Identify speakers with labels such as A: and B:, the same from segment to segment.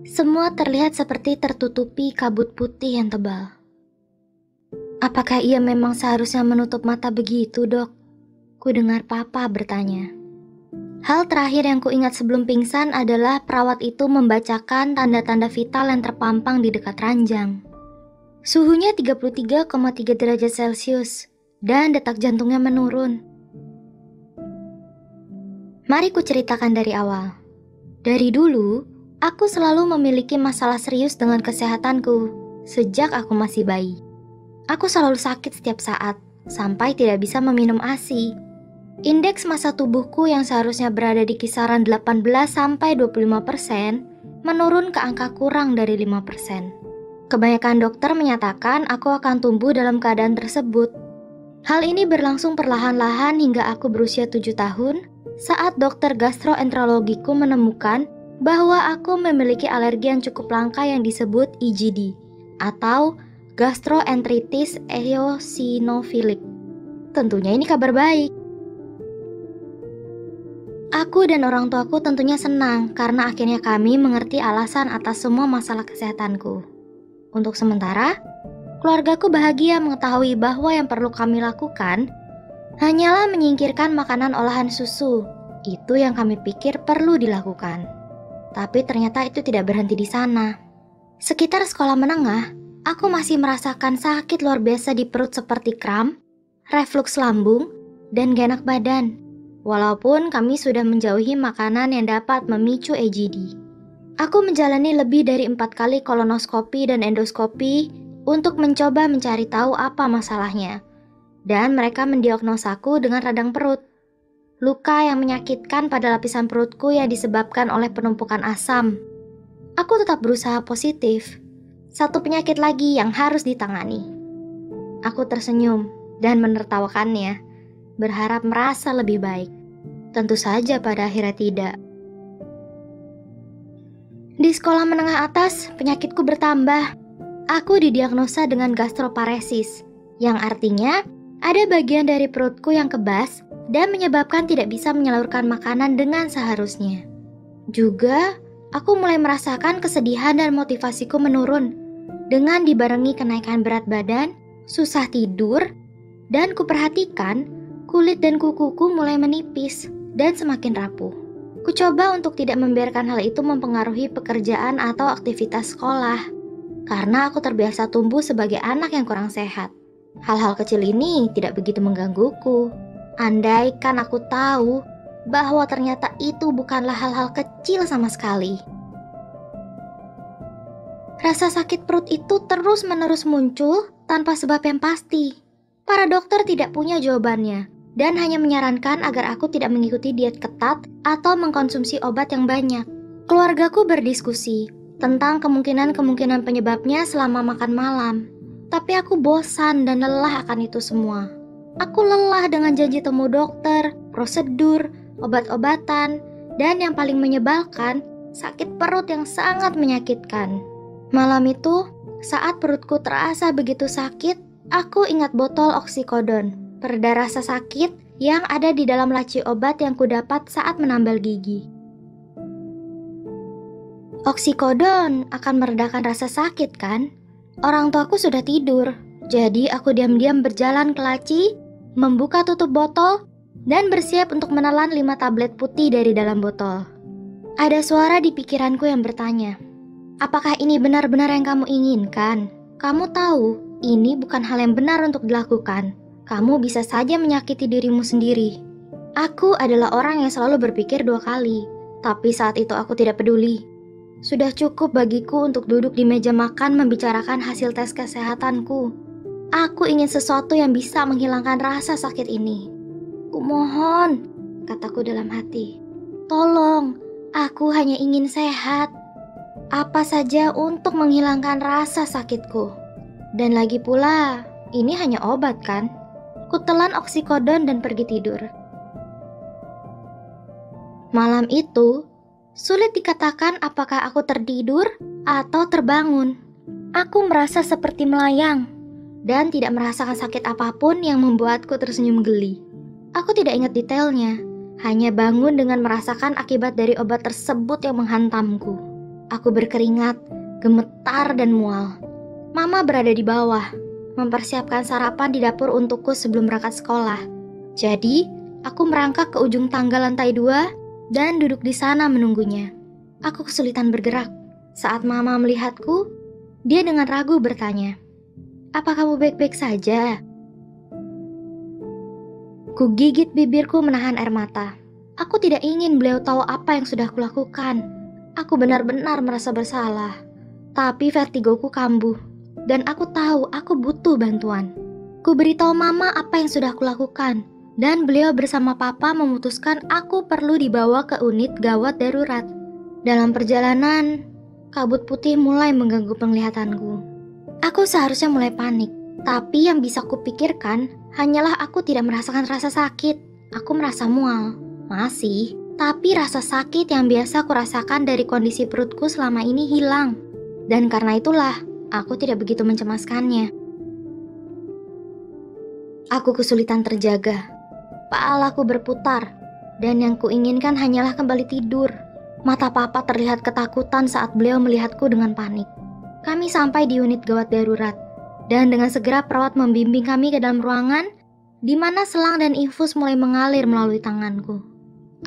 A: Semua terlihat seperti tertutupi kabut putih yang tebal. Apakah ia memang seharusnya menutup mata begitu, Dok? Ku dengar Papa bertanya. Hal terakhir yang kuingat sebelum pingsan adalah perawat itu membacakan tanda-tanda vital yang terpampang di dekat ranjang. Suhunya 33,3 derajat Celcius dan detak jantungnya menurun. Mari ku ceritakan dari awal. Dari dulu, aku selalu memiliki masalah serius dengan kesehatanku sejak aku masih bayi. Aku selalu sakit setiap saat, sampai tidak bisa meminum ASI. Indeks massa tubuhku yang seharusnya berada di kisaran 18-25% menurun ke angka kurang dari 5%. Kebanyakan dokter menyatakan aku akan tumbuh dalam keadaan tersebut. Hal ini berlangsung perlahan-lahan hingga aku berusia 7 tahun saat dokter gastroenterologiku menemukan bahwa aku memiliki alergi yang cukup langka yang disebut IgD atau gastroenteritis eosinofilik. Tentunya ini kabar baik. Aku dan orang tuaku tentunya senang karena akhirnya kami mengerti alasan atas semua masalah kesehatanku. Untuk sementara, keluargaku bahagia mengetahui bahwa yang perlu kami lakukan hanyalah menyingkirkan makanan olahan susu. Itu yang kami pikir perlu dilakukan. Tapi ternyata itu tidak berhenti di sana. Sekitar sekolah menengah, aku masih merasakan sakit luar biasa di perut seperti kram, refluks lambung, dan gak enak badan. Walaupun kami sudah menjauhi makanan yang dapat memicu IgD. Aku menjalani lebih dari 4 kali kolonoskopi dan endoskopi untuk mencoba mencari tahu apa masalahnya. Dan mereka mendiagnosaku dengan radang perut. Luka yang menyakitkan pada lapisan perutku yang disebabkan oleh penumpukan asam. Aku tetap berusaha positif. Satu penyakit lagi yang harus ditangani. Aku tersenyum dan menertawakannya, berharap merasa lebih baik. Tentu saja pada akhirnya tidak. Di sekolah menengah atas, penyakitku bertambah. Aku didiagnosa dengan gastroparesis, yang artinya ada bagian dari perutku yang kebas dan menyebabkan tidak bisa menyalurkan makanan dengan seharusnya. Juga, aku mulai merasakan kesedihan dan motivasiku menurun dengan dibarengi kenaikan berat badan, susah tidur, dan kuperhatikan kulit dan kukuku mulai menipis dan semakin rapuh. Kucoba untuk tidak membiarkan hal itu mempengaruhi pekerjaan atau aktivitas sekolah, karena aku terbiasa tumbuh sebagai anak yang kurang sehat. Hal-hal kecil ini tidak begitu menggangguku. Andaikan aku tahu bahwa ternyata itu bukanlah hal-hal kecil sama sekali. Rasa sakit perut itu terus-menerus muncul tanpa sebab yang pasti. Para dokter tidak punya jawabannya dan hanya menyarankan agar aku tidak mengikuti diet ketat atau mengkonsumsi obat yang banyak. Keluargaku berdiskusi tentang kemungkinan-kemungkinan penyebabnya selama makan malam. Tapi aku bosan dan lelah akan itu semua. Aku lelah dengan janji temu dokter, prosedur, obat-obatan, dan yang paling menyebalkan, sakit perut yang sangat menyakitkan. Malam itu, saat perutku terasa begitu sakit, aku ingat botol oksikodon, pereda rasa sakit yang ada di dalam laci obat yang kudapat saat menambal gigi. Oksikodon akan meredakan rasa sakit, kan? Orang tuaku sudah tidur, jadi aku diam-diam berjalan ke laci, membuka tutup botol, dan bersiap untuk menelan 5 tablet putih dari dalam botol. Ada suara di pikiranku yang bertanya, apakah ini benar-benar yang kamu inginkan? Kamu tahu, ini bukan hal yang benar untuk dilakukan. Kamu bisa saja menyakiti dirimu sendiri. Aku adalah orang yang selalu berpikir 2 kali, tapi saat itu aku tidak peduli. Sudah cukup bagiku untuk duduk di meja makan membicarakan hasil tes kesehatanku. Aku ingin sesuatu yang bisa menghilangkan rasa sakit ini. Kumohon, kataku dalam hati. Tolong, aku hanya ingin sehat. Apa saja untuk menghilangkan rasa sakitku. Dan lagi pula, ini hanya obat kan? Kutelan oksikodon dan pergi tidur. Malam itu, sulit dikatakan apakah aku tertidur atau terbangun. Aku merasa seperti melayang dan tidak merasakan sakit apapun yang membuatku tersenyum geli. Aku tidak ingat detailnya, hanya bangun dengan merasakan akibat dari obat tersebut yang menghantamku. Aku berkeringat, gemetar dan mual. Mama berada di bawah, mempersiapkan sarapan di dapur untukku sebelum berangkat sekolah. Jadi, aku merangkak ke ujung tangga lantai 2 dan duduk di sana menunggunya. Aku kesulitan bergerak. Saat Mama melihatku, dia dengan ragu bertanya, "Apa kamu baik-baik saja?" Ku gigit bibirku menahan air mata. Aku tidak ingin beliau tahu apa yang sudah kulakukan. Aku benar-benar merasa bersalah. Tapi vertigoku kambuh, dan aku tahu aku butuh bantuan. Ku beritahu Mama apa yang sudah kulakukan, dan beliau bersama Papa memutuskan aku perlu dibawa ke unit gawat darurat. Dalam perjalanan, kabut putih mulai mengganggu penglihatanku. Aku seharusnya mulai panik, tapi yang bisa kupikirkan hanyalah aku tidak merasakan rasa sakit. Aku merasa mual, masih, tapi rasa sakit yang biasa kurasakan dari kondisi perutku selama ini hilang. Dan karena itulah, aku tidak begitu mencemaskannya. Aku kesulitan terjaga. Kepalaku berputar, dan yang kuinginkan hanyalah kembali tidur. Mata Papa terlihat ketakutan saat beliau melihatku dengan panik. Kami sampai di unit gawat darurat, dan dengan segera perawat membimbing kami ke dalam ruangan, di mana selang dan infus mulai mengalir melalui tanganku.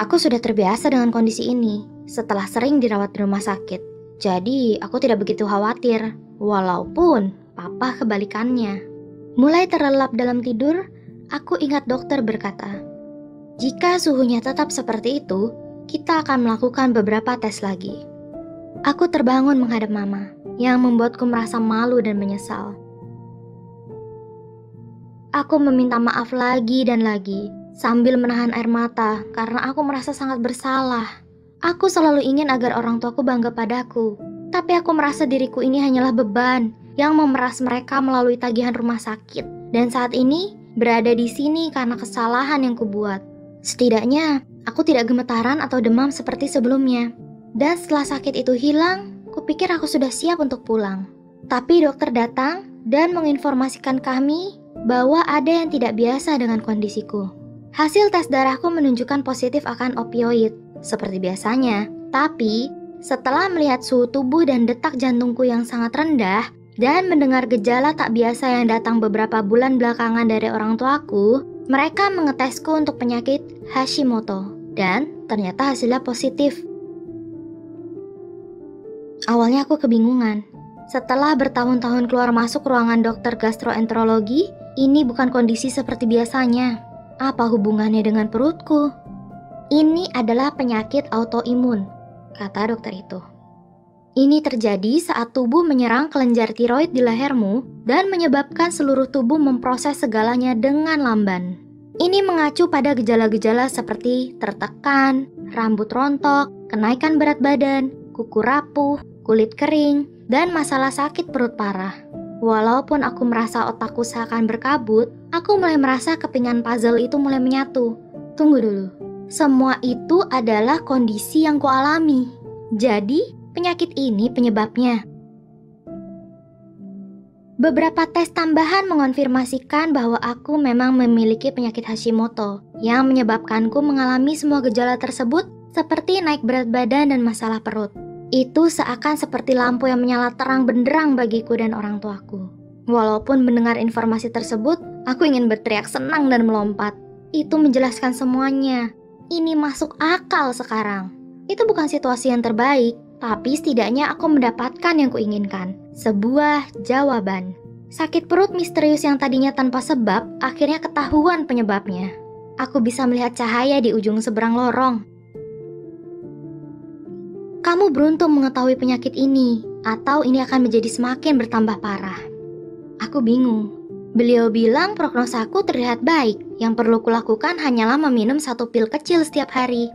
A: Aku sudah terbiasa dengan kondisi ini, setelah sering dirawat di rumah sakit. Jadi, aku tidak begitu khawatir, walaupun Papa kebalikannya. Mulai terlelap dalam tidur, aku ingat dokter berkata, "Jika suhunya tetap seperti itu, kita akan melakukan beberapa tes lagi." Aku terbangun menghadap Mama, yang membuatku merasa malu dan menyesal. Aku meminta maaf lagi dan lagi, sambil menahan air mata karena aku merasa sangat bersalah. Aku selalu ingin agar orang tuaku bangga padaku, tapi aku merasa diriku ini hanyalah beban yang memeras mereka melalui tagihan rumah sakit. Dan saat ini, berada di sini karena kesalahan yang kubuat. Setidaknya, aku tidak gemetaran atau demam seperti sebelumnya. Dan setelah sakit itu hilang, kupikir aku sudah siap untuk pulang. Tapi dokter datang dan menginformasikan kami bahwa ada yang tidak biasa dengan kondisiku. Hasil tes darahku menunjukkan positif akan opioid, seperti biasanya. Tapi, setelah melihat suhu tubuh dan detak jantungku yang sangat rendah, dan mendengar gejala tak biasa yang datang beberapa bulan belakangan dari orang tuaku, mereka mengetesku untuk penyakit Hashimoto, dan ternyata hasilnya positif. Awalnya aku kebingungan. Setelah bertahun-tahun keluar masuk ruangan dokter gastroenterologi, ini bukan kondisi seperti biasanya. Apa hubungannya dengan perutku? Ini adalah penyakit autoimun, kata dokter itu. Ini terjadi saat tubuh menyerang kelenjar tiroid di lehermu dan menyebabkan seluruh tubuh memproses segalanya dengan lamban. Ini mengacu pada gejala-gejala seperti tertekan, rambut rontok, kenaikan berat badan, kuku rapuh, kulit kering, dan masalah sakit perut parah. Walaupun aku merasa otakku seakan berkabut, aku mulai merasa kepingan puzzle itu mulai menyatu. Tunggu dulu, semua itu adalah kondisi yang kualami. Jadi, penyakit ini penyebabnya. Beberapa tes tambahan mengonfirmasikan bahwa aku memang memiliki penyakit Hashimoto yang menyebabkanku mengalami semua gejala tersebut seperti naik berat badan dan masalah perut. Itu seakan seperti lampu yang menyala terang benderang bagiku dan orang tuaku. Walaupun mendengar informasi tersebut, aku ingin berteriak senang dan melompat. Itu menjelaskan semuanya. Ini masuk akal sekarang. Itu bukan situasi yang terbaik, tapi setidaknya aku mendapatkan yang kuinginkan. Sebuah jawaban. Sakit perut misterius yang tadinya tanpa sebab, akhirnya ketahuan penyebabnya. Aku bisa melihat cahaya di ujung seberang lorong. Kamu beruntung mengetahui penyakit ini, atau ini akan menjadi semakin bertambah parah. Aku bingung. Beliau bilang prognosaku terlihat baik, yang perlu kulakukan hanyalah meminum 1 pil kecil setiap hari.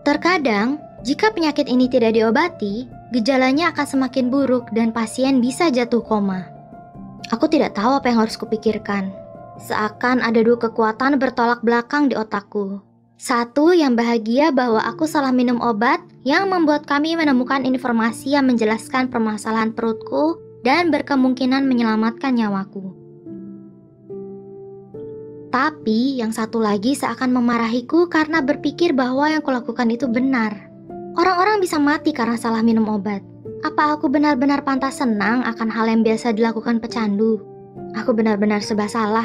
A: Terkadang, jika penyakit ini tidak diobati, gejalanya akan semakin buruk dan pasien bisa jatuh koma. Aku tidak tahu apa yang harus kupikirkan. Seakan ada 2 kekuatan bertolak belakang di otakku. Satu yang bahagia bahwa aku salah minum obat yang membuat kami menemukan informasi yang menjelaskan permasalahan perutku dan berkemungkinan menyelamatkan nyawaku. Tapi yang satu lagi seakan memarahiku karena berpikir bahwa yang kulakukan itu benar. Orang-orang bisa mati karena salah minum obat. Apa aku benar-benar pantas senang akan hal yang biasa dilakukan pecandu? Aku benar-benar serba salah.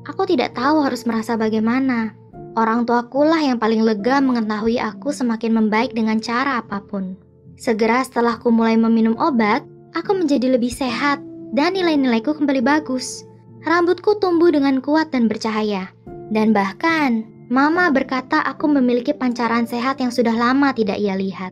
A: Aku tidak tahu harus merasa bagaimana. Orang tuakulah yang paling lega mengetahui aku semakin membaik dengan cara apapun. Segera setelah aku mulai meminum obat, aku menjadi lebih sehat dan nilai-nilaiku kembali bagus. Rambutku tumbuh dengan kuat dan bercahaya. Dan bahkan, Mama berkata aku memiliki pancaran sehat yang sudah lama tidak ia lihat.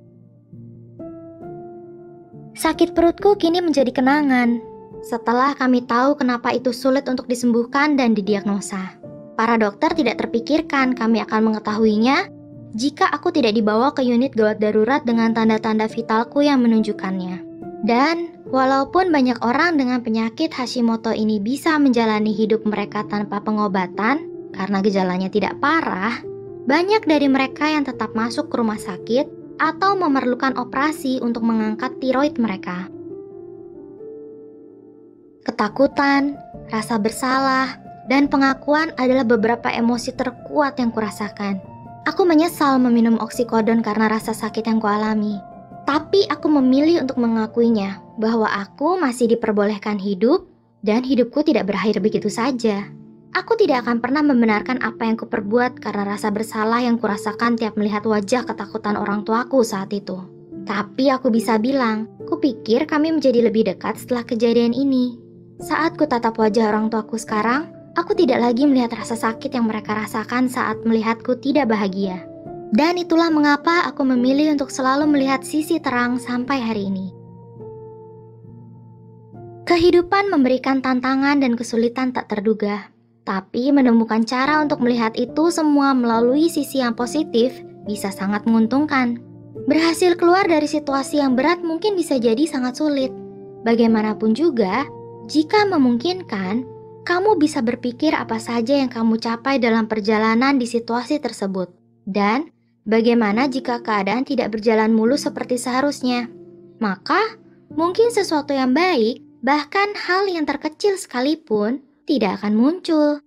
A: Sakit perutku kini menjadi kenangan. Setelah kami tahu kenapa itu sulit untuk disembuhkan dan didiagnosa. Para dokter tidak terpikirkan kami akan mengetahuinya jika aku tidak dibawa ke unit gawat darurat dengan tanda-tanda vitalku yang menunjukkannya. Dan walaupun banyak orang dengan penyakit Hashimoto ini bisa menjalani hidup mereka tanpa pengobatan karena gejalanya tidak parah, banyak dari mereka yang tetap masuk ke rumah sakit atau memerlukan operasi untuk mengangkat tiroid mereka. Ketakutan, rasa bersalah, dan pengakuan adalah beberapa emosi terkuat yang kurasakan. Aku menyesal meminum oksikodon karena rasa sakit yang kualami. Tapi aku memilih untuk mengakuinya bahwa aku masih diperbolehkan hidup dan hidupku tidak berakhir begitu saja. Aku tidak akan pernah membenarkan apa yang kuperbuat karena rasa bersalah yang kurasakan tiap melihat wajah ketakutan orang tuaku saat itu. Tapi aku bisa bilang, kupikir kami menjadi lebih dekat setelah kejadian ini. Saat kutatap wajah orang tuaku sekarang, aku tidak lagi melihat rasa sakit yang mereka rasakan saat melihatku tidak bahagia. Dan itulah mengapa aku memilih untuk selalu melihat sisi terang sampai hari ini. Kehidupan memberikan tantangan dan kesulitan tak terduga. Tapi menemukan cara untuk melihat itu semua melalui sisi yang positif bisa sangat menguntungkan. Berhasil keluar dari situasi yang berat mungkin bisa jadi sangat sulit. Bagaimanapun juga, jika memungkinkan, kamu bisa berpikir apa saja yang kamu capai dalam perjalanan di situasi tersebut. Dan bagaimana jika keadaan tidak berjalan mulus seperti seharusnya? Maka, mungkin sesuatu yang baik, bahkan hal yang terkecil sekalipun, tidak akan muncul.